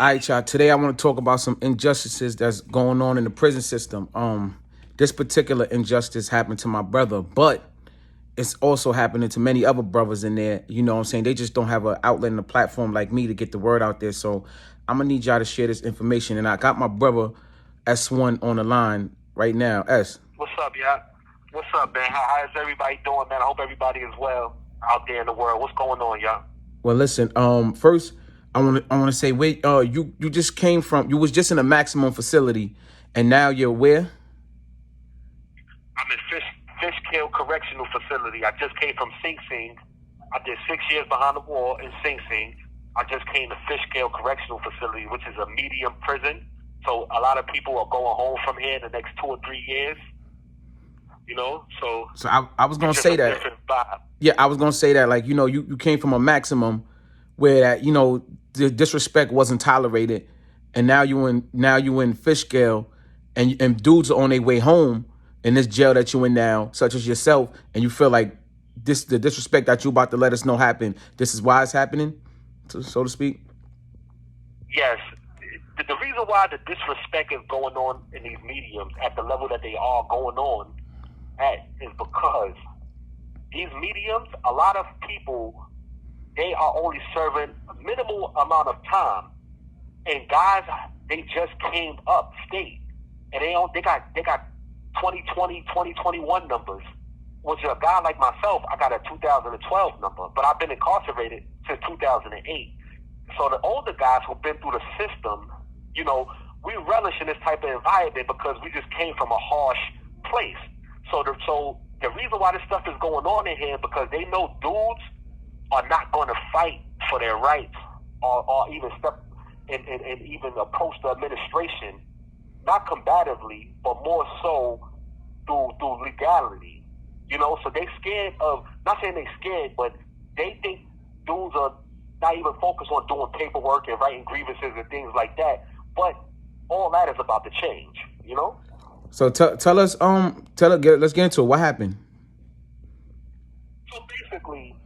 All right, y'all. Today I want to talk about some injustices that's going on in the prison system. This particular injustice happened to my brother, but it's also happening to many other brothers in there. You know what I'm saying? They just don't have an outlet and a platform like me to get the word out there. So I'm gonna need y'all to share this information. And I got my brother S1 on the line right now. S. What's up, y'all? What's up, man? How's everybody doing, man? I hope everybody is well out there in the world. What's going on, y'all? Well, listen. First, I want to say, wait. You just came from. You was just in a maximum facility, and now you're where? I'm in Fishkill Correctional Facility. I just came from Sing Sing. I did 6 years behind the wall in Sing Sing. I just came to Fishkill Correctional Facility, which is a medium prison. So a lot of people are going home from here in the next 2 or 3 years. You know, so I was gonna say that. Vibe. Yeah, I was gonna say that. Like, you came from a maximum where that the disrespect wasn't tolerated, and now you in Fishkill, and dudes are on their way home in this jail that you in now, such as yourself, and you feel like the disrespect that you about to let us know happened. This is why it's happening, so to speak. Yes. The reason why the disrespect is going on in these mediums at the level that they are going on at is because these mediums, a lot of people, they are only serving a minimal amount of time. And guys, they just came up state. And they got 2020, 2021 numbers. Which a guy like myself, I got a 2012 number. But I've been incarcerated since 2008. So the older guys who've been through the system, we relish in this type of environment because we just came from a harsh place. So the reason why this stuff is going on in here because they know dudes are not going to fight for their rights or even step and even approach the administration, not combatively, but more so through legality. So they scared of, not saying they scared, but they think dudes are not even focused on doing paperwork and writing grievances and things like that. But all that is about to change, So tell us, let's get into it. What happened? So basically,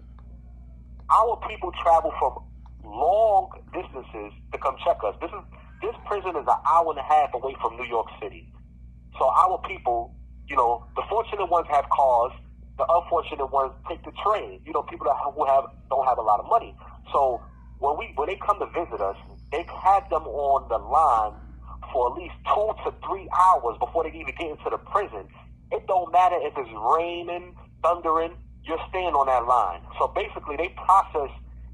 our people travel from long distances to come check us. This prison is an hour and a half away from New York City. So our people, the fortunate ones have cars. The unfortunate ones take the train. People who don't have a lot of money. So when they come to visit us, they have them on the line for at least 2 to 3 hours before they even get into the prison. It don't matter if it's raining, thundering, you're staying on that line. So basically, they process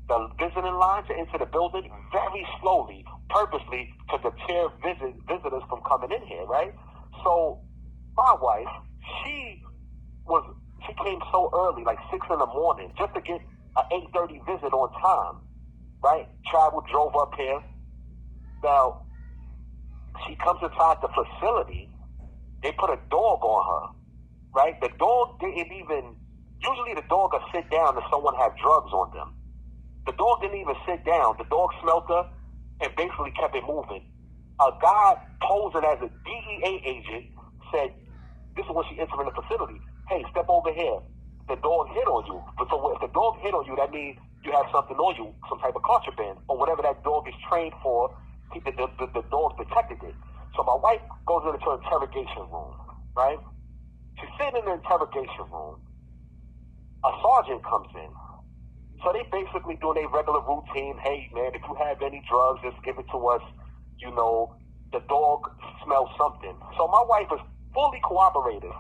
the visiting lines into the building very slowly, purposely to deter visitors from coming in here, right? So my wife, she came so early, like 6 in the morning, just to get an 8:30 visit on time, right? Drove up here. Now, she comes inside the facility, they put a dog on her, right? The dog didn't even, usually the dog will sit down if someone had drugs on them. The dog didn't even sit down. The dog smelled her and basically kept it moving. A guy posing as a DEA agent said, this is when she entered the facility, hey, step over here. The dog hit on you. But so if the dog hit on you, that means you have something on you, some type of contraband, or whatever that dog is trained for. The dog detected it. So my wife goes into the interrogation room, right? She's sitting in the interrogation room. A sergeant comes in. So they basically doing their regular routine. Hey, man, if you have any drugs, just give it to us. The dog smells something. So my wife is fully cooperative.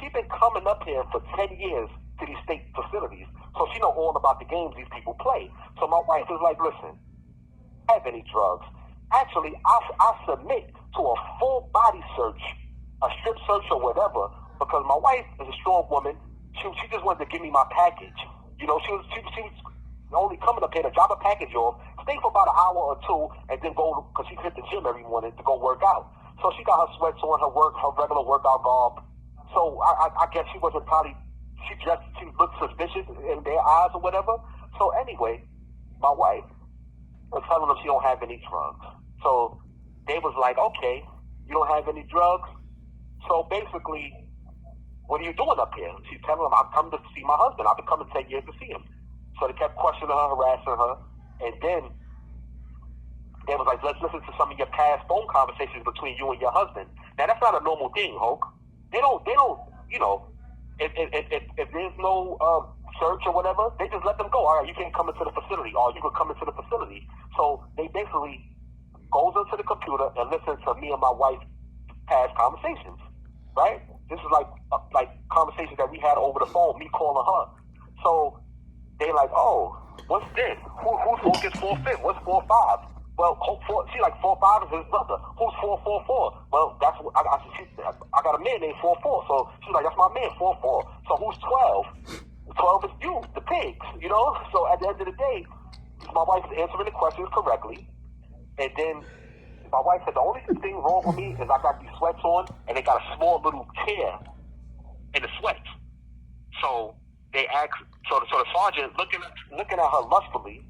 She's been coming up here for 10 years to these state facilities. So she know all about the games these people play. So my wife is like, listen, have any drugs? Actually, I submit to a full body search, a strip search or whatever, because my wife is a strong woman. She just wanted to give me my package. She was only coming up here to drop a package off, stay for about an hour or two, and then go, because she hit the gym every morning to go work out. So she got her sweats on, her regular workout garb. So I guess she wasn't probably, she looked suspicious in their eyes or whatever. So anyway, my wife was telling them she don't have any drugs. So they was like, okay, you don't have any drugs? So basically, what are you doing up here? She's telling them, I'm coming to see my husband. I've been coming 10 years to see him. So they kept questioning her, harassing her. And then they was like, let's listen to some of your past phone conversations between you and your husband. Now that's not a normal thing, Hulk. They don't, you know, if there's no search or whatever, they just let them go. All right, you can't come into the facility, or you can come into the facility. So they basically goes into the computer and listens to me and my wife's past conversations, right? This is like conversations that we had over the phone, me calling her. So they like, oh, what's this? Who's Focus 4-5? What's 4-5? Well, she like 4-5 is his brother. Who's 4-4-4? Well, that's what I got a man named 4-4. So she's like, that's my man, 4-4. So who's 12? 12 is you, the pigs, you know? So at the end of the day, my wife is answering the questions correctly. And then my wife said, the only thing wrong with me is I got these sweats on and they got a small little tear in the sweats. So they asked, so the sergeant looking at her lustfully,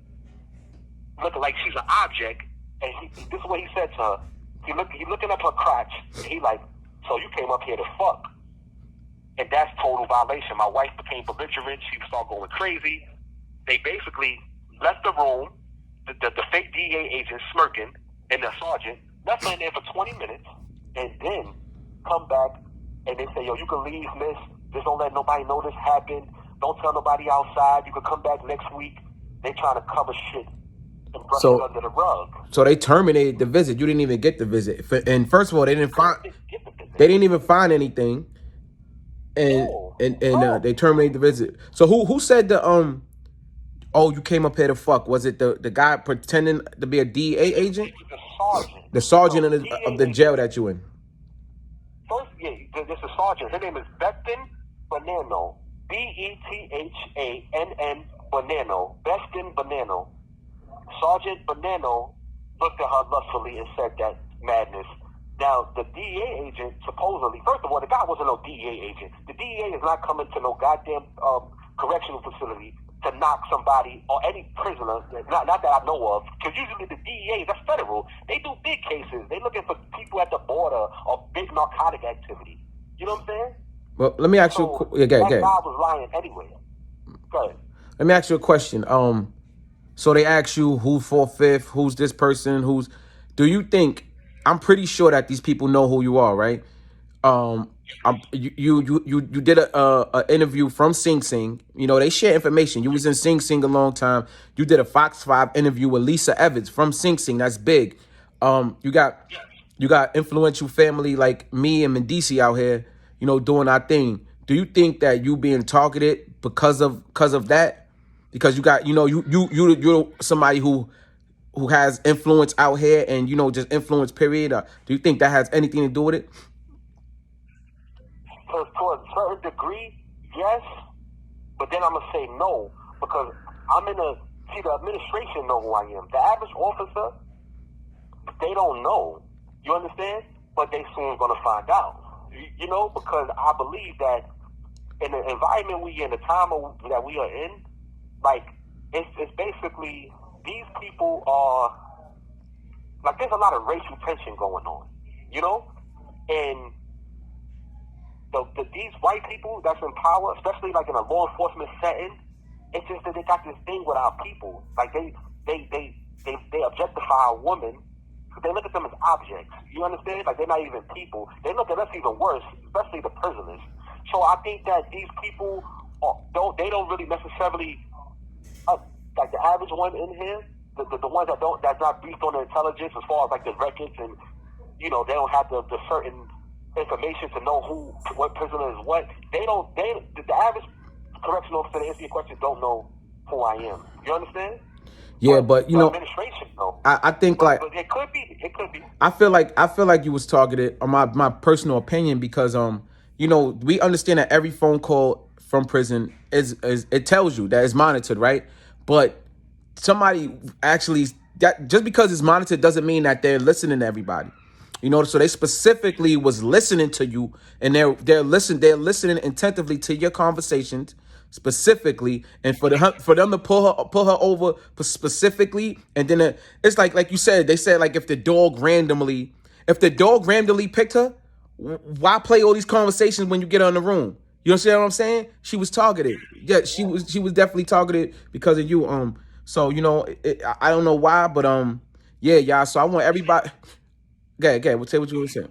looking like she's an object, and this is what he said to her. He looking up her crotch, and he like, so you came up here to fuck. And that's total violation. My wife became belligerent. She started going crazy. They basically left the room, the fake DEA agent smirking, and the sergeant left her in there for 20 minutes, and then come back, and they say, yo, you can leave, miss. Just don't let nobody know this happened. Don't tell nobody outside. You can come back next week. They trying to cover shit and brush it under the rug. So they terminated the visit. You didn't even get the visit. And first of all, they didn't even find anything. And they terminated the visit. So who said oh, you came up here to fuck? Was it the guy pretending to be a DEA agent? The sergeant. The sergeant of the jail that you in. First, yeah, there's a sergeant. Her name is Bethan Banano. Bethann Banano. Bethan Banano. Sergeant Banano looked at her lustfully and said that madness. Now, the DEA agent, supposedly, first of all, the guy wasn't no DEA agent. The DEA is not coming to no goddamn correctional facility to knock somebody or any prisoner, not that I know of, because usually the DEA, that's federal. They do big cases. They looking for people at the border or big narcotic activity. You know what I'm saying? Well, let me ask you. That guy was lying anyway. Go ahead. Let me ask you a question. So they ask you who's 4-5, who's this person, do you think? I'm pretty sure that these people know who you are, right? You did a interview from Sing Sing. You know, they share information. You was in Sing Sing a long time. You did a Fox 5 interview with Lisa Evans from Sing Sing. That's big. You got influential family like me and Medici out here, you know, doing our thing. Do you think that you being targeted because of that? Because you got, you know, you're somebody who has influence out here and, you know, just influence, period? Do you think that has anything to do with it? To a certain degree, yes. But then I'm going to say no. Because the administration know who I am. The average officer, they don't know. You understand? But they soon going to find out. You know, because I believe that in the environment we in, the time that we are in, like, it's basically... These people are, like, there's a lot of racial tension going on, you know? And these white people that's in power, especially, like, in a law enforcement setting, it's just that they got this thing with our people. Like, they objectify a woman. They look at them as objects. You understand? Like, they're not even people. They look at us even worse, especially the prisoners. So I think that these people, they don't really necessarily... like the average one in here, the ones that's not briefed on the intelligence as far as like the records, and you know, they don't have the certain information to know what prisoner is what. The average correctional officer, to answer your question, don't know who I am. You understand? Yeah, but you know, administration though. I think but it could be. I feel like you was targeted, on my personal opinion, because you know, we understand that every phone call from prison is it tells you that it's monitored, right? But somebody actually, that just because it's monitored doesn't mean that they're listening to everybody. You know, so they specifically was listening to you, and they're listening attentively to your conversations specifically, and for them to pull her over specifically, and then it's like you said, they said, like, if the dog randomly picked her, why play all these conversations when you get her in the room? You understand what I'm saying? She was targeted. Yeah, she was definitely targeted because of you. So, you know, I don't know why, but Yeah, y'all. So I want everybody. Go. We'll say what you were saying.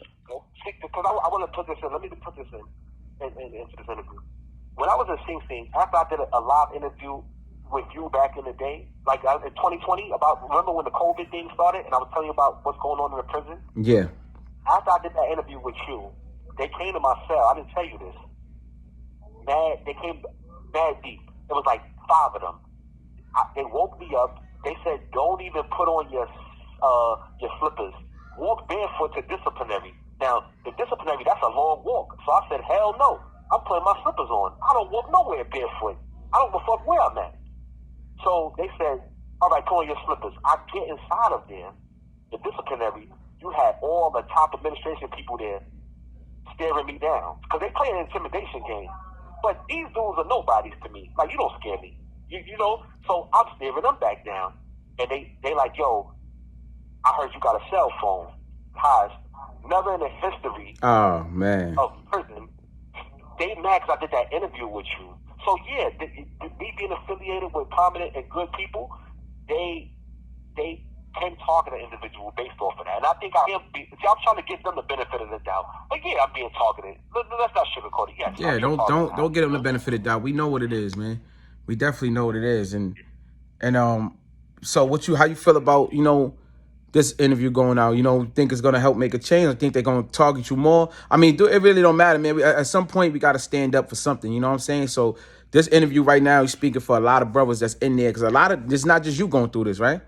Because I want to put this in. Let me put this into this interview. When I was in Sing Sing, after I did a live interview with you back in the day, like in 2020, remember when the COVID thing started, and I was telling you about what's going on in the prison? Yeah. After I did that interview with you, they came to my cell. I didn't tell you this. They came mad deep. It was like 5 of them. They woke me up. They said, "Don't even put on your slippers. Walk barefoot to disciplinary." Now, the disciplinary, that's a long walk. So I said, "Hell no. I'm putting my slippers on. I don't walk nowhere barefoot. I don't give a fuck where I'm at." So they said, "All right, put on your slippers." I get inside of there, the disciplinary. You had all the top administration people there staring me down because they play an intimidation game. But these dudes are nobodies to me. Like, you don't scare me. You know? So I'm staring them back down. And they like, "Yo, I heard you got a cell phone." Guys, never in the history Oh man. of prison, they mad 'cause I did that interview with you. So yeah, me being affiliated with prominent and good people, they can target an individual based off of that. And I think I'm trying to give them the benefit of the doubt. But yeah, I'm being targeted. Let's not sugarcoat it. Yes, Yeah, don't get them the benefit of the doubt. We know what it is, man. We definitely know what it is. And so how you feel about, this interview going out? Think it's gonna help make a change? I think they're gonna target you more. I mean, it really don't matter, man. At some point we gotta stand up for something, you know what I'm saying? So this interview right now, he's speaking for a lot of brothers that's in there, because it's not just you going through this, right?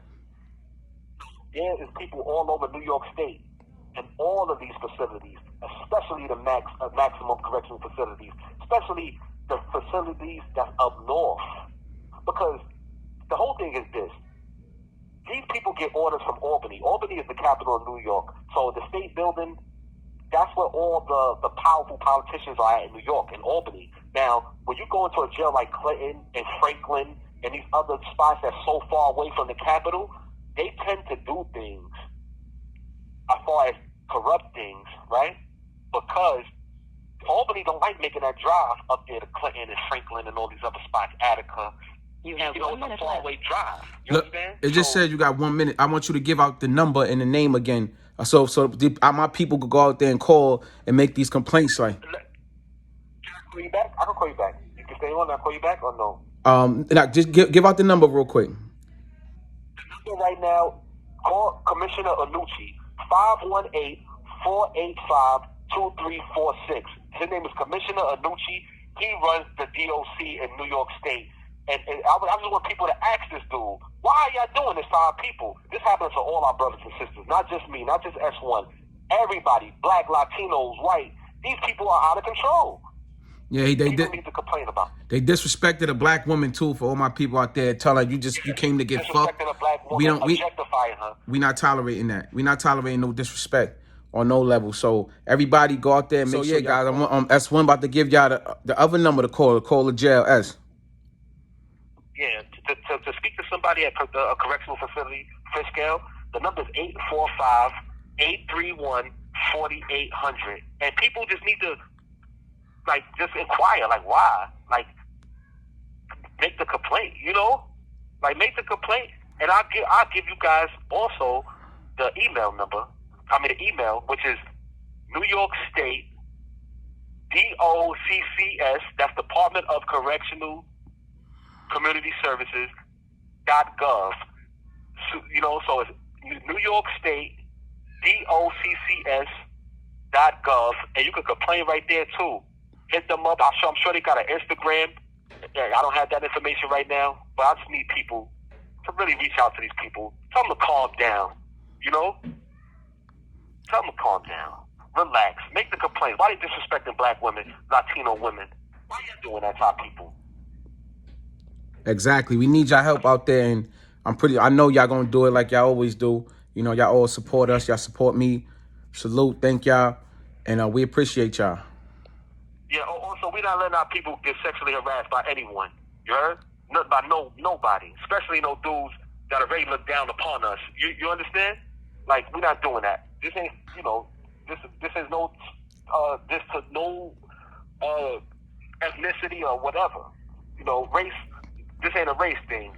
There is people all over New York State and all of these facilities, especially the maximum correctional facilities, especially the facilities that's up north. Because the whole thing is this. These people get orders from Albany. Albany is the capital of New York. So the state building, that's where all the powerful politicians are at in New York, in Albany. Now, when you go into a jail like Clinton and Franklin and these other spots that's so far away from the capital, they tend to do things as far as corrupt things, right? Because Albany don't like making that drive up there to Clinton and Franklin and all these other spots, Attica. You have 1 minute it's a far-away drive. You Look, understand? it just said you got 1 minute. I want you to give out the number and the name again, so my people could go out there and call and make these complaints. Right? Can I call you back? I can call you back. You can stay on. I'll call you back or no? Now just give out the number real quick. Right now, call Commissioner Annucci, 518-485-2346. His name is Commissioner Annucci. He runs the DOC in New York State. And I just want people to ask this dude, why are y'all doing this to our people? This happens to all our brothers and sisters, not just me, not just S1. Everybody, black, Latinos, white, these people are out of control. Yeah, they need to complain about. They disrespected a black woman too. For all my people out there, telling you you came to get fucked. A black woman, objectifying her. We not tolerating that. We not tolerating no disrespect on no level. So everybody go out there and make sure, guys. I'm S1 about to give y'all the other number to call the jail S. Yeah, to speak to somebody at a correctional facility, Fishkill, the number is 845-831-4800. And people just need to just inquire, why? Make the complaint, make the complaint. And I'll give you guys also the email number. The email, which is New York State DOCCS, that's Department of Correctional Community Services.gov. So it's New York State DOCCS.gov, and you can complain right there too. Hit them up. I'm sure they got an Instagram. I don't have that information right now, but I just need people to really reach out to these people. Tell them to calm down. Tell them to calm down. Relax. Make the complaint. Why are you disrespecting black women, Latino women? Why are you doing that to our people? Exactly. We need y'all help out there, and I know y'all gonna do it like y'all always do. Y'all all support us. Y'all support me. Salute. Thank y'all. And we appreciate y'all. Yeah, also, we're not letting our people get sexually harassed by anyone. You heard? Not by nobody. Especially no dudes that are ready to look down upon us. You understand? We're not doing that. This ain't, this is no, this to no ethnicity or whatever. Race, this ain't a race thing.